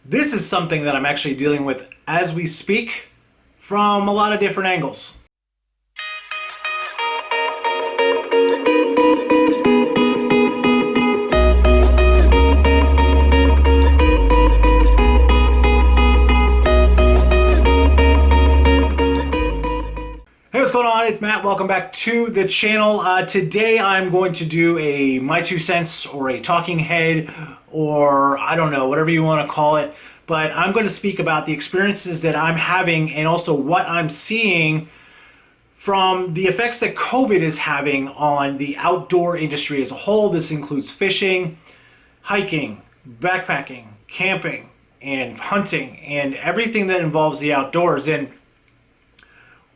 This is something that I'm actually dealing with as we speak from a lot of different angles. Hey, what's going on? It's Matt. Welcome back to the channel. Today I'm going to do a my two cents or a talking head or I don't know, whatever you want to call it. But I'm going to speak about the experiences that I'm having and also what I'm seeing from the effects that COVID is having on the outdoor industry as a whole. This includes fishing, hiking, backpacking, camping, and hunting, and everything that involves the outdoors. And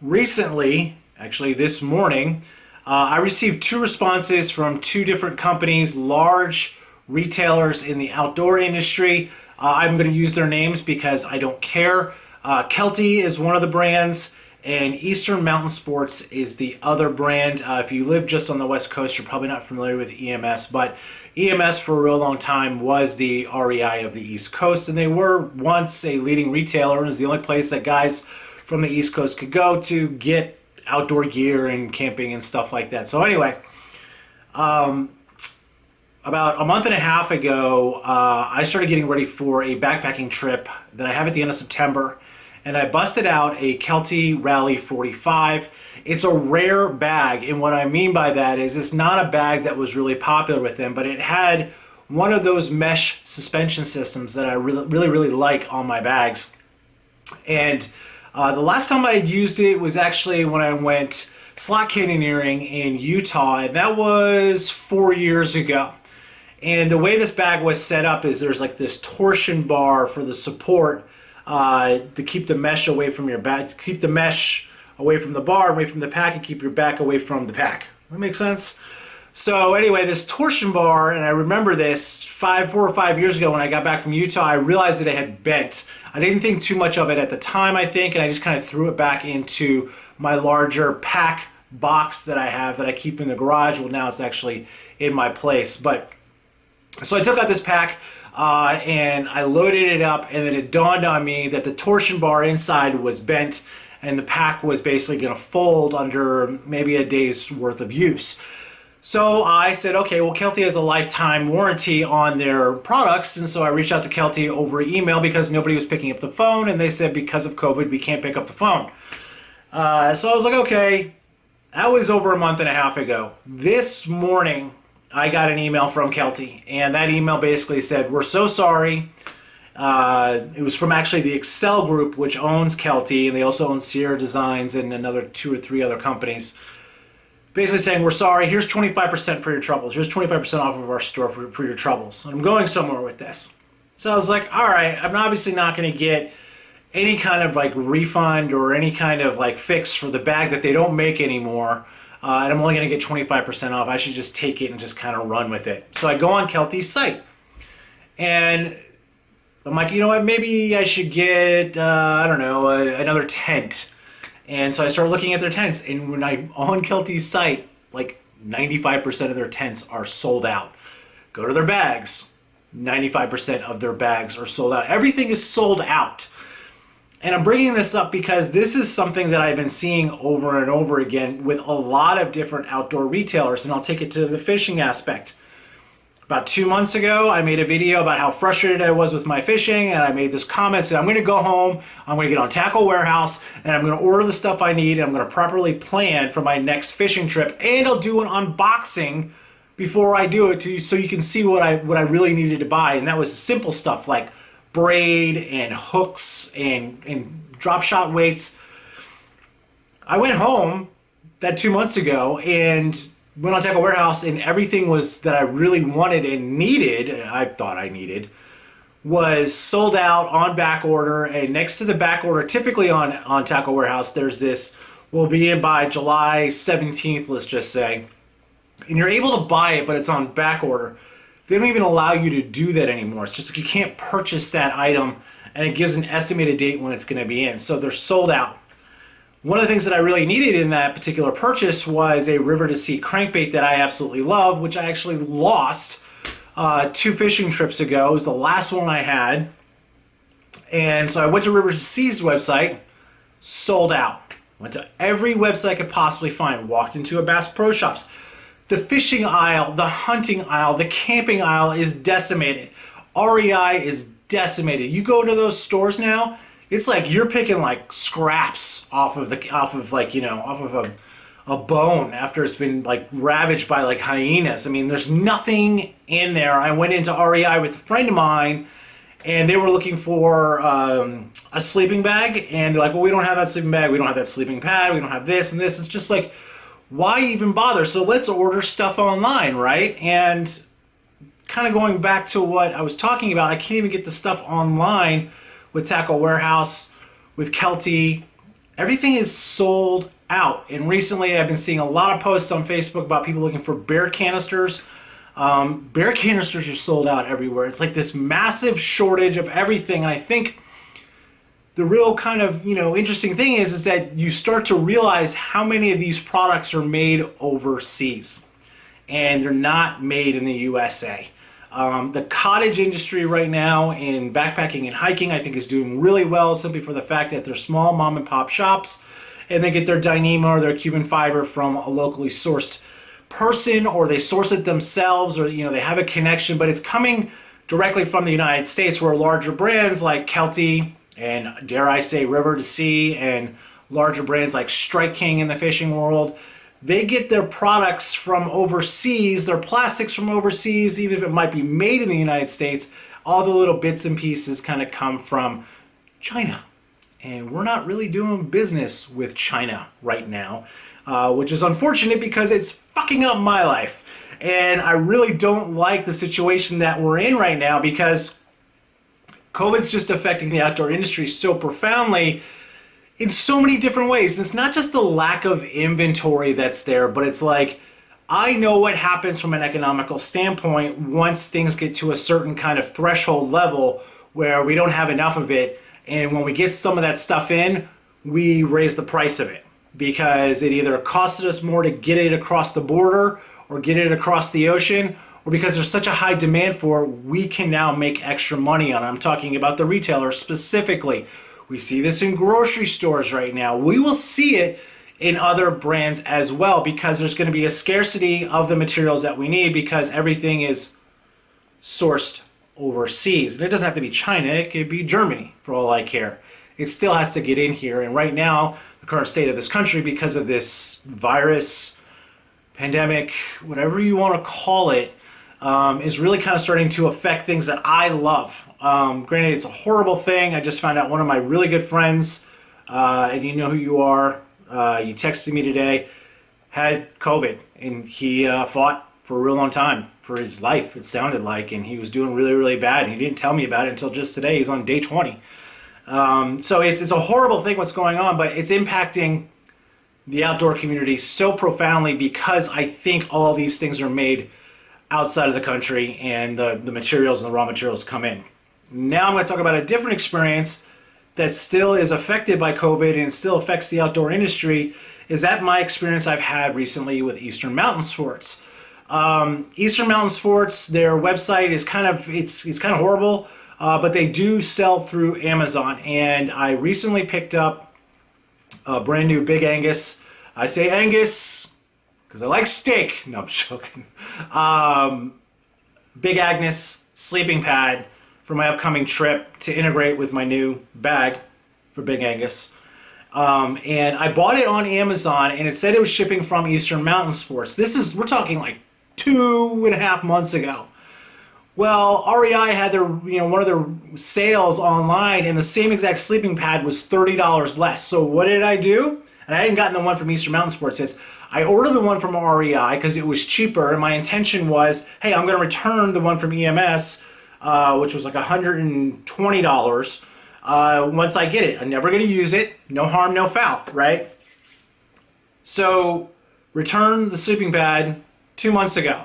recently, actually this morning, I received two responses from two different companies, large retailers in the outdoor industry. I'm going to use their names because I don't care. Kelty is one of the brands, and Eastern Mountain Sports is the other brand. If you live just on the West Coast, you're probably not familiar with EMS, but EMS for a real long time was the REI of the East Coast, and they were once a leading retailer and was the only place that guys from the East Coast could go to get outdoor gear and camping and stuff like that. So anyway, about a month and a half ago, I started getting ready for a backpacking trip that I have at the end of September, and I busted out a Kelty Rally 45. It's a rare bag, and what I mean by that is it's not a bag that was really popular with them, but it had one of those mesh suspension systems that I really like on my bags. And the last time I had used it was actually when I went slot canyoneering in Utah, and that was 4 years ago. And the way this bag was set up is there's like this torsion bar for the support to keep the mesh away from your back, keep the mesh away from the bar, away from the pack, and keep your back away from the pack. That makes sense? So anyway, this torsion bar, and I remember this 4 or 5 years ago when I got back from Utah, I realized that it had bent. I didn't think too much of it at the time, I think, and I just kind of threw it back into my larger pack box that I have that I keep in the garage. Well, now it's actually in my place. But so I took out this pack and I loaded it up, and then it dawned on me that the torsion bar inside was bent and the pack was basically going to fold under maybe a day's worth of use. So I said, okay, well, Kelty has a lifetime warranty on their products, and so I reached out to Kelty over email because nobody was picking up the phone, and they said because of COVID, we can't pick up the phone. So I was like, okay, that was over a month and a half ago. This morning, I got an email from Kelty, and that email basically said, we're so sorry. It was from actually the Excel Group, which owns Kelty, and they also own Sierra Designs and another 2 or 3 other companies. Basically saying, we're sorry, here's 25% for your troubles. Here's 25% off of our store for your troubles. And I'm going somewhere with this. So I was like, all right, I'm obviously not going to get any kind of like refund or any kind of like fix for the bag that they don't make anymore. And I'm only going to get 25% off. I should just take it and just kind of run with it. So I go on Kelty's site. And I'm like, you know what, maybe I should get, I don't know, another tent. And so I started looking at their tents, and when I'm on Kelty's site, like 95% of their tents are sold out. Go to their bags, 95% of their bags are sold out. Everything is sold out. And I'm bringing this up because this is something that I've been seeing over and over again with a lot of different outdoor retailers, and I'll take it to the fishing aspect. About 2 months ago, I made a video about how frustrated I was with my fishing, and I made this comment saying, I'm going to go home, I'm going to get on Tackle Warehouse, and I'm going to order the stuff I need, and I'm going to properly plan for my next fishing trip, and I'll do an unboxing before I do it so you can see what I really needed to buy. And that was simple stuff like braid and hooks and drop shot weights. I went home that 2 months ago and went on Tackle Warehouse, and everything was that I really wanted and needed, I thought I needed, was sold out on back order. And next to the back order, typically on Tackle Warehouse, there's this, will be in by July 17th, let's just say. And you're able to buy it, but it's on back order. They don't even allow you to do that anymore. It's just like you can't purchase that item, and it gives an estimated date when it's going to be in. So they're sold out. One of the things that I really needed in that particular purchase was a River to Sea crankbait that I absolutely love, which I actually lost 2 fishing trips ago. It was the last one I had. And so I went to River Seas website, sold out. Went to every website I could possibly find, walked into a Bass Pro Shops. The fishing aisle, the hunting aisle, the camping aisle is decimated. REI is decimated. You go to those stores now, it's like you're picking like scraps off of a bone after it's been like ravaged by like hyenas. I mean, there's nothing in there. I went into REI with a friend of mine, and they were looking for a sleeping bag, and they're like, well, we don't have that sleeping bag, we don't have that sleeping pad, we don't have this and this. It's just like, why even bother? So let's order stuff online, right? And kind of going back to what I was talking about, I can't even get the stuff online with Tackle Warehouse, with Kelty. Everything is sold out. And recently I've been seeing a lot of posts on Facebook about people looking for bear canisters. Bear canisters are sold out everywhere. It's like this massive shortage of everything. And I think the real kind of, interesting thing is that you start to realize how many of these products are made overseas. And they're not made in the USA. The cottage industry right now in backpacking and hiking, I think, is doing really well simply for the fact that they're small mom and pop shops, and they get their Dyneema or their Cuban fiber from a locally sourced person, or they source it themselves, or they have a connection, but it's coming directly from the United States, where larger brands like Kelty and, dare I say, River to Sea, and larger brands like Strike King in the fishing world, they get their products from overseas, their plastics from overseas, even if it might be made in the United States. All the little bits and pieces kind of come from China. And we're not really doing business with China right now, which is unfortunate because it's fucking up my life. And I really don't like the situation that we're in right now, because COVID's just affecting the outdoor industry so profoundly in so many different ways. And it's not just the lack of inventory that's there, but it's like, I know what happens from an economical standpoint once things get to a certain kind of threshold level where we don't have enough of it. And when we get some of that stuff in, we raise the price of it, because it either costed us more to get it across the border or get it across the ocean, or because there's such a high demand for it, we can now make extra money on it. I'm talking about the retailers specifically. We see this in grocery stores right now. We will see it in other brands as well, because there's going to be a scarcity of the materials that we need, because everything is sourced overseas. And it doesn't have to be China, it could be Germany for all I care. It still has to get in here. And right now, the current state of this country, because of this virus, pandemic, whatever you want to call it, is really kind of starting to affect things that I love. Granted, it's a horrible thing. I just found out one of my really good friends, and you know who you are, you texted me today, had COVID, and he fought for a real long time for his life, it sounded like, and he was doing really, really bad, and he didn't tell me about it until just today. He's on day 20. So it's a horrible thing what's going on, but it's impacting the outdoor community so profoundly, because I think all these things are made outside of the country, and the materials and the raw materials come in. Now I'm going to talk about a different experience that still is affected by COVID and still affects the outdoor industry. Is that my experience I've had recently with Eastern Mountain Sports. Eastern Mountain Sports, their website is kind of horrible, but they do sell through Amazon. And I recently picked up a brand new Big Angus. I say Angus because I like steak. No, I'm joking. Big Agnes sleeping pad for my upcoming trip to integrate with my new bag for Big Angus. And I bought it on Amazon, and it said it was shipping from Eastern Mountain Sports. We're talking like 2.5 months ago. Well, REI had their, one of their sales online, and the same exact sleeping pad was $30 less. So what did I do? And I hadn't gotten the one from Eastern Mountain Sports. I ordered the one from REI because it was cheaper, and my intention was, hey, I'm going to return the one from EMS, which was like $120 once I get it. I'm never going to use it. No harm, no foul, right? So, returned the sleeping pad 2 months ago.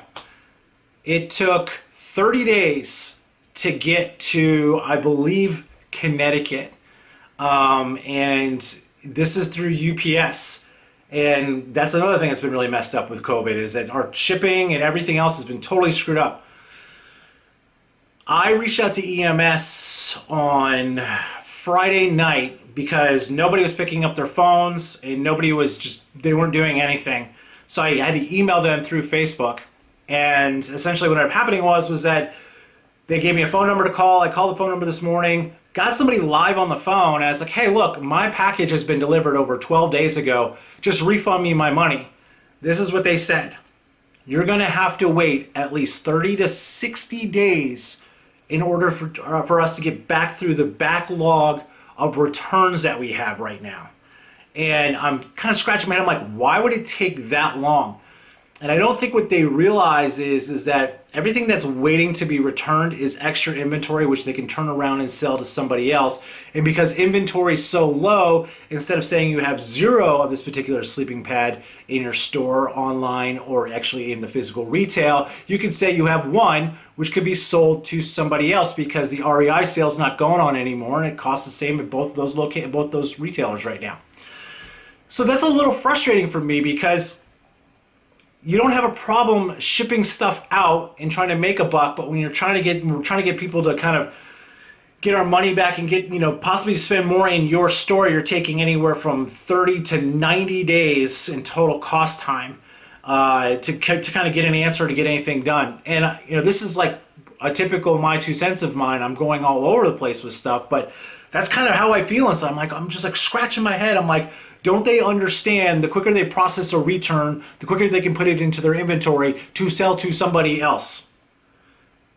It took 30 days to get to, I believe, Connecticut. And this is through UPS. And that's another thing that's been really messed up with COVID, is that our shipping and everything else has been totally screwed up. I reached out to EMS on Friday night because nobody was picking up their phones and they weren't doing anything. So I had to email them through Facebook. And essentially what ended up happening was that they gave me a phone number to call. I called the phone number this morning, got somebody live on the phone. And I was like, hey, look, my package has been delivered over 12 days ago. Just refund me my money. This is what they said. You're going to have to wait at least 30 to 60 days in order for us to get back through the backlog of returns that we have right now. And I'm kind of scratching my head. I'm like, why would it take that long? And I don't think what they realize is that everything that's waiting to be returned is extra inventory, which they can turn around and sell to somebody else. And because inventory is so low, instead of saying you have 0 of this particular sleeping pad in your store, online, or actually in the physical retail, you could say you have 1, which could be sold to somebody else because the REI sale is not going on anymore, and it costs the same at both those retailers right now. So that's a little frustrating for me because you don't have a problem shipping stuff out and trying to make a buck, but when we're trying to get people to kind of get our money back and get, possibly spend more in your store, you're taking anywhere from 30 to 90 days in total cost time to kind of get an answer, to get anything done. And this is like a typical my 2 cents of mine. I'm going all over the place with stuff, but that's kind of how I feel inside. I'm just like scratching my head. I'm like, don't they understand the quicker they process a return, the quicker they can put it into their inventory to sell to somebody else?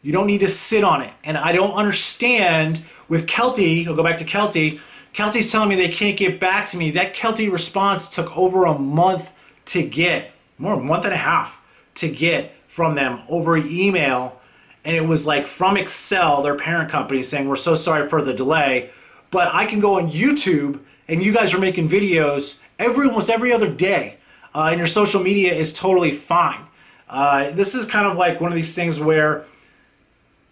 You don't need to sit on it. And I don't understand with Kelty, I'll go back to Kelty. Kelty's telling me they can't get back to me. That Kelty response took over a month to get, more, a month and a half to get from them over email. And it was like from Excel, their parent company, saying, we're so sorry for the delay. But I can go on YouTube, and you guys are making videos almost every other day, and your social media is totally fine. This is kind of like one of these things where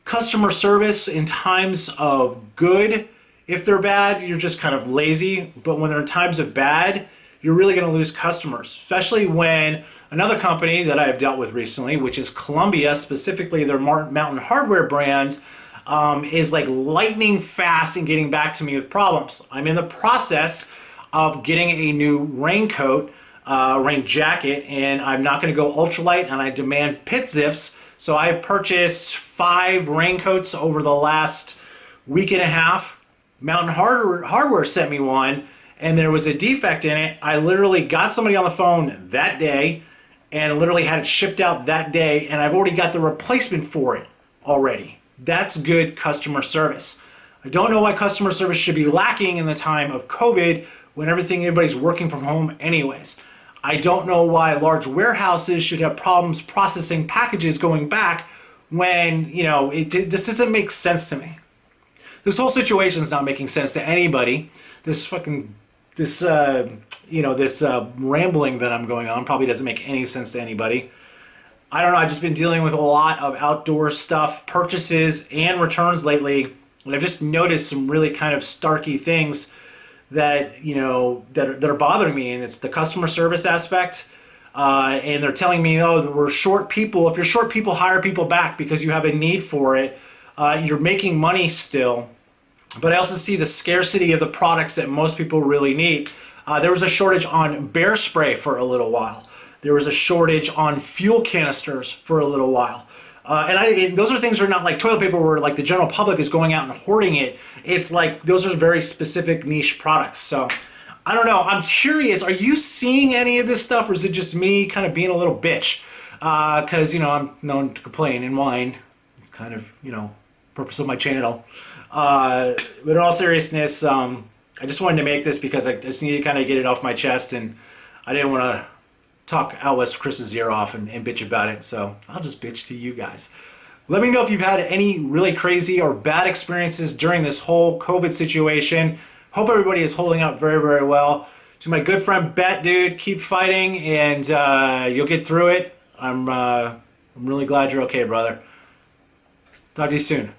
customer service in times of good, if they're bad, you're just kind of lazy. But when they're in times of bad, you're really going to lose customers, especially when another company that I have dealt with recently, which is Columbia, specifically their Mountain Hardwear brand, is like lightning fast in getting back to me with problems. I'm in the process of getting a new raincoat, rain jacket, and I'm not going to go ultralight, and I demand pit zips. So I've purchased 5 raincoats over the last week and a half. Mountain Hardware sent me one, and there was a defect in it. I literally got somebody on the phone that day and literally had it shipped out that day, and I've already got the replacement for it already. That's good customer service. I don't know why customer service should be lacking in the time of COVID when everybody's working from home anyways. I don't know why large warehouses should have problems processing packages going back when, it just doesn't make sense to me. This whole situation is not making sense to anybody. This rambling that I'm going on probably doesn't make any sense to anybody. I don't know, I've just been dealing with a lot of outdoor stuff, purchases and returns lately, and I've just noticed some really kind of starky things that that are bothering me, and it's the customer service aspect. And they're telling me, oh, we're short people. If you're short people, hire people back because you have a need for it. You're making money still. But I also see the scarcity of the products that most people really need. There was a shortage on bear spray for a little while. There was a shortage on fuel canisters for a little while. And those are things that are not like toilet paper where like the general public is going out and hoarding it. It's like those are very specific niche products. So I don't know. I'm curious. Are you seeing any of this stuff, or is it just me kind of being a little bitch? Because I'm known to complain and whine. It's kind of purpose of my channel. But in all seriousness, I just wanted to make this because I just need to kind of get it off my chest, and I didn't want to talk out West Chris's ear off and bitch about it, so I'll just bitch to you guys. Let me know if you've had any really crazy or bad experiences during this whole COVID situation. Hope everybody is holding up very, very well. To my good friend Bet, dude, keep fighting, and you'll get through it. I'm really glad you're okay, brother. Talk to you soon.